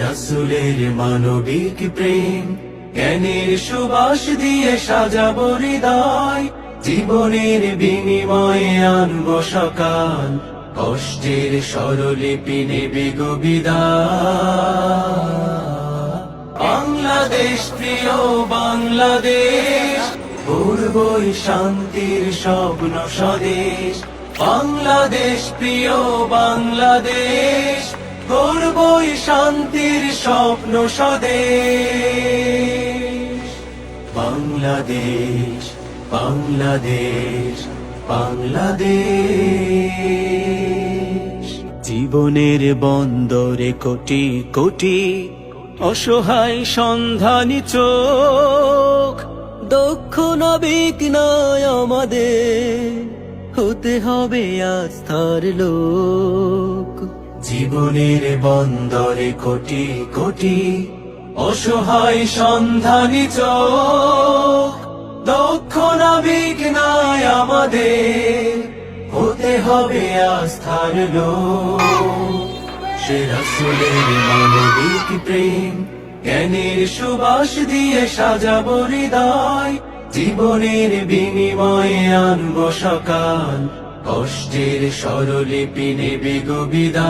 রাসূলের মানবিক প্রেম, জ্ঞানের সুবাস দিয়ে সাজাবো হৃদয়, জীবনের বিনিময়ে আনবো সকাল, কষ্টের স্বরলিপি নেবে গো বিদায়। বাংলাদেশ প্রিয় বাংলাদেশ, গর্বই শান্তির স্বপ্ন স্বদেশ। বাংলাদেশ প্রিয় বাংলাদেশ, গর্বই শান্তির স্বপ্ন স্বদেশ। বাংলাদেশ বাংলাদেশ বাংলাদেশ। জীবনের বন্দরে কোটি কোটি অসহায় সন্ধানী চোখ, দক্ষ নাবিক নয় আমাদের, হতে হবে আস্থার লোক। জীবনের বন্দরে কোটি কোটি অসহায় সন্ধানী চোখ, দক্ষ নাবিক নয় আমাদের, হতে হবে আস্থার লোক। সে রাসূলের মানবিক প্রেম, জ্ঞানের সুবাস দিয়ে সাজাবো হৃদয়, জীবনের বিনিময়ে আনবো সকাল, কষ্টের স্বরলিপি নেবে গো বিদায়।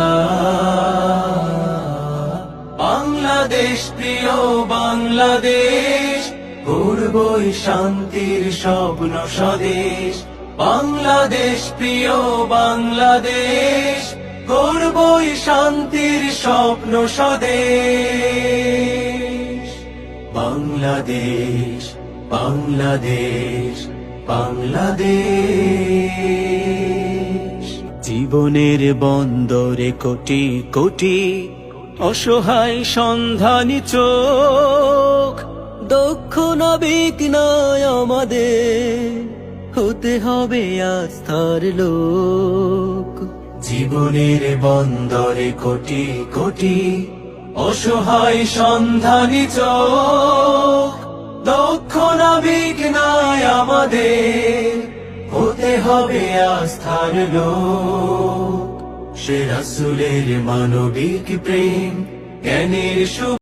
বাংলাদেশ প্রিয় বাংলাদেশ, গর্বই শান্তির স্বপ্ন স্বদেশ। বাংলাদেশ প্রিয় বাংলাদেশ, গর্বই শান্তির স্বপ্ন স্বদেশ। বাংলাদেশ বাংলাদেশ বাংলাদেশ। জীবনের বন্দরে কোটি কোটি অসহায় সন্ধানী চোখ, দক্ষ নাবিক নয় আমাদের, হতে হবে আস্থার লোক। জীবনের বন্দরে কোটি কোটি অসহায় সন্ধানী চোখ, দক্ষ নাবিক নয় আমাদের, হতে হবে আস্থার লোক। সে রাসূলের মানবিক প্রেম, জ্ঞানের